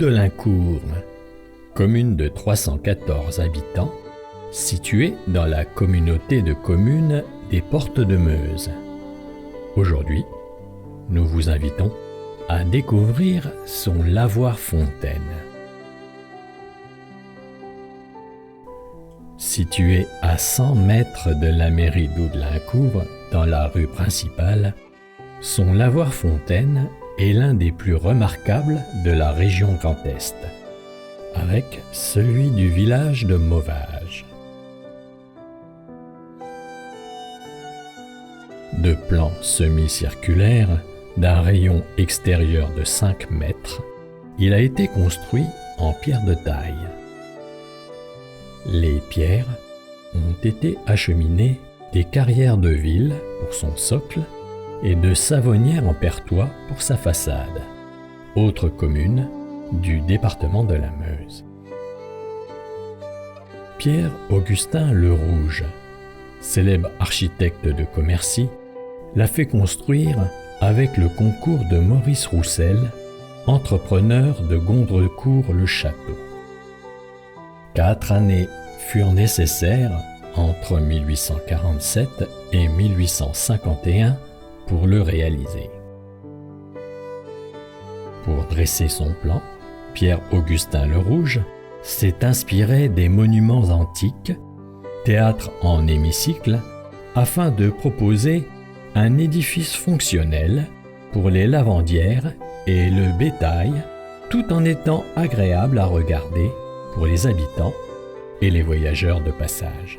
Doudelincourt, commune de 314 habitants, située dans la communauté de communes des Portes de Meuse. Aujourd'hui, nous vous invitons à découvrir son lavoir fontaine. Situé à 100 mètres de la mairie Doudelincourt, dans la rue principale, son lavoir fontaine est l'un des plus remarquables de la région Grand Est, avec celui du village de Mauvage. De plan semi-circulaire, d'un rayon extérieur de 5 mètres, il a été construit en pierre de taille. Les pierres ont été acheminées des carrières de ville pour son socle et de Savonnières en Perthois pour sa façade, autre commune du département de la Meuse. Pierre-Augustin Le Rouge, célèbre architecte de Commercy, l'a fait construire avec le concours de Maurice Roussel, entrepreneur de Gondrecourt-le-Château. 4 années furent nécessaires entre 1847 et 1851 pour le réaliser. Pour dresser son plan, Pierre-Augustin Le Rouge s'est inspiré des monuments antiques, théâtre en hémicycle, afin de proposer un édifice fonctionnel pour les lavandières et le bétail, tout en étant agréable à regarder pour les habitants et les voyageurs de passage.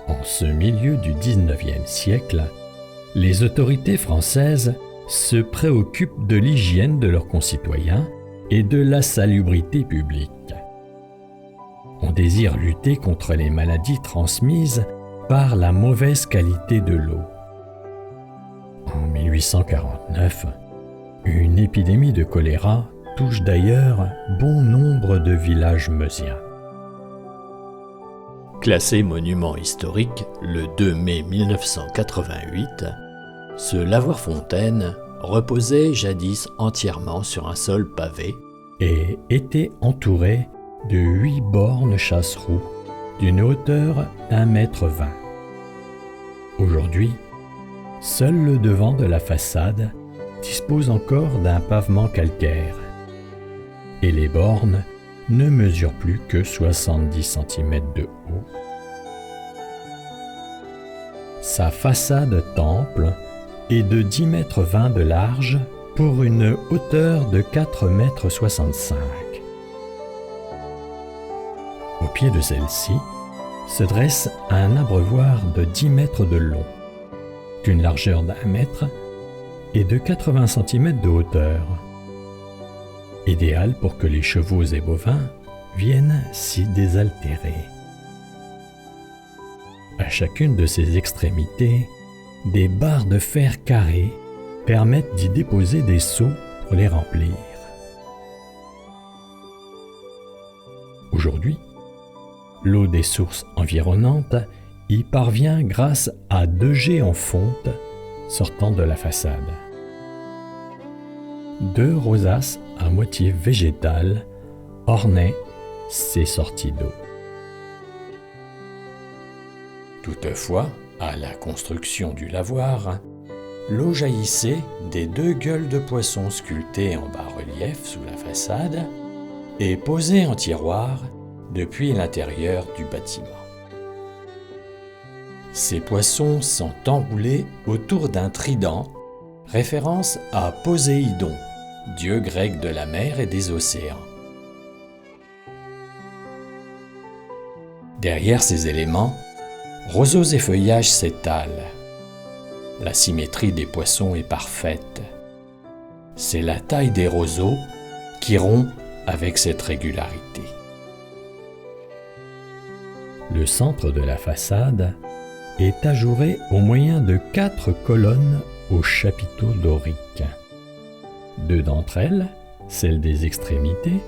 En ce milieu du XIXe siècle, les autorités françaises se préoccupent de l'hygiène de leurs concitoyens et de la salubrité publique. On désire lutter contre les maladies transmises par la mauvaise qualité de l'eau. En 1849, une épidémie de choléra touche d'ailleurs bon nombre de villages meusiens. Classé monument historique le 2 mai 1988, ce lavoir fontaine reposait jadis entièrement sur un sol pavé et était entouré de 8 bornes chasse-roue d'une hauteur d'1,20 m. Aujourd'hui, seul le devant de la façade dispose encore d'un pavement calcaire et les bornes ne mesurent plus que 70 cm de haut. Sa façade temple est de 10,20 m de large pour une hauteur de 4,65 m. Au pied de celle-ci se dresse un abreuvoir de 10 mètres de long, d'une largeur d'1 mètre et de 80 cm de hauteur, idéal pour que les chevaux et bovins viennent s'y désaltérer. À chacune de ses extrémités, des barres de fer carrées permettent d'y déposer des seaux pour les remplir. Aujourd'hui, l'eau des sources environnantes y parvient grâce à 2 jets en fonte sortant de la façade. 2 rosaces à motif végétal ornaient ces sorties d'eau. Toutefois, à la construction du lavoir, l'eau jaillissait des 2 gueules de poisson sculptées en bas-relief sous la façade et posées en tiroir depuis l'intérieur du bâtiment. Ces poissons sont enroulés autour d'un trident, référence à Poséidon, dieu grec de la mer et des océans. Derrière ces éléments, roseaux et feuillages s'étalent. La symétrie des poissons est parfaite. C'est la taille des roseaux qui rompt avec cette régularité. Le centre de la façade est ajouré au moyen de 4 colonnes aux chapiteaux doriques. 2 d'entre elles, celles des extrémités,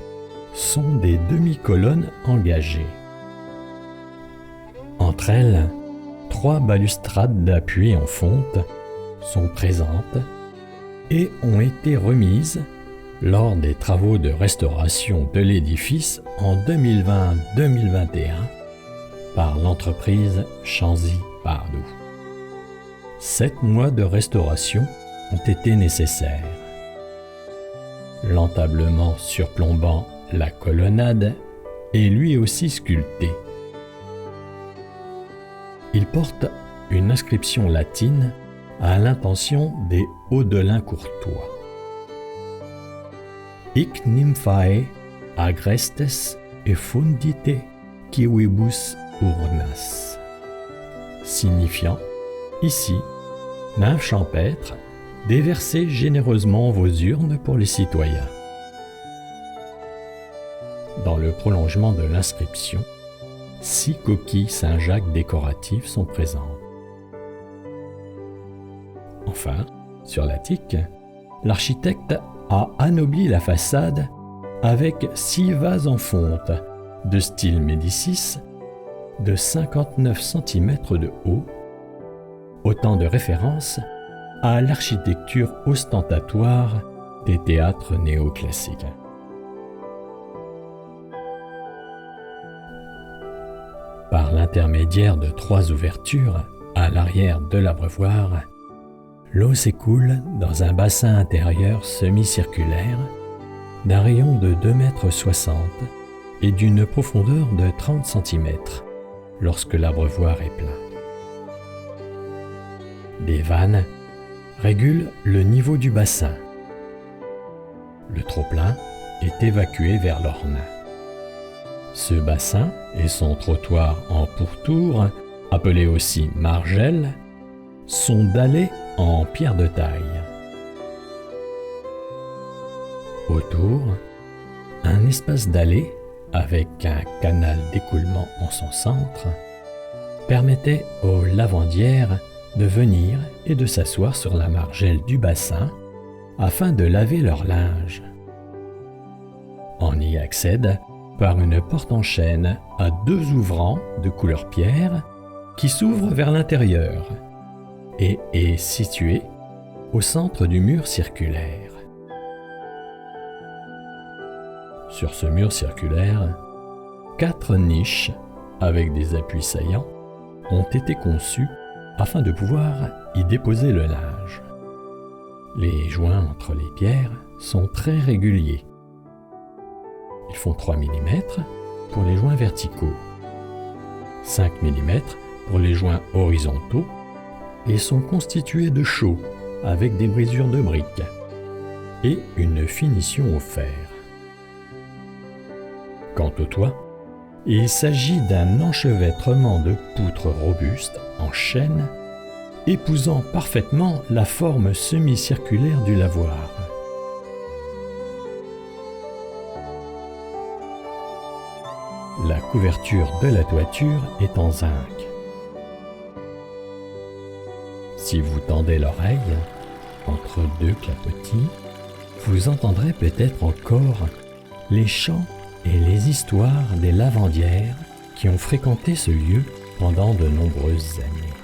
sont des demi-colonnes engagées. Entre elles, 3 balustrades d'appui en fonte sont présentes et ont été remises lors des travaux de restauration de l'édifice en 2020-2021 par l'entreprise Chanzy Pardou. 7 mois de restauration ont été nécessaires. L'entablement surplombant la colonnade est lui aussi sculpté. Il porte une inscription latine à l'intention des Audelins courtois. Hic nymphae agrestes effundite civibus urnas, signifiant ici, nymphes champêtres, déversez généreusement vos urnes pour les citoyens. Dans le prolongement de l'inscription, 6 coquilles Saint-Jacques décoratives sont présentes. Enfin, sur l'attique, l'architecte a anobli la façade avec 6 vases en fonte de style Médicis de 59 cm de haut, autant de références à l'architecture ostentatoire des théâtres néoclassiques. Par l'intermédiaire de 3 ouvertures à l'arrière de l'abreuvoir, l'eau s'écoule dans un bassin intérieur semi-circulaire d'un rayon de 2,60 m et d'une profondeur de 30 cm lorsque l'abreuvoir est plein. Des vannes régulent le niveau du bassin. Le trop-plein est évacué vers l'Ornain. Ce bassin et son trottoir en pourtour, appelé aussi margelle, sont dallés en pierre de taille. Autour, un espace dallé avec un canal d'écoulement en son centre permettait aux lavandières de venir et de s'asseoir sur la margelle du bassin afin de laver leur linge. On y accède par une porte en chêne à 2 ouvrants de couleur pierre qui s'ouvrent vers l'intérieur et est située au centre du mur circulaire. Sur ce mur circulaire, 4 niches avec des appuis saillants ont été conçues afin de pouvoir y déposer le linge. Les joints entre les pierres sont très réguliers. Ils font 3 mm pour les joints verticaux, 5 mm pour les joints horizontaux et sont constitués de chaux avec des brisures de briques et une finition au fer. Quant au toit, il s'agit d'un enchevêtrement de poutres robustes en chêne épousant parfaitement la forme semi-circulaire du lavoir. La couverture de la toiture est en zinc. Si vous tendez l'oreille entre 2 clapotis, vous entendrez peut-être encore les chants et les histoires des lavandières qui ont fréquenté ce lieu pendant de nombreuses années.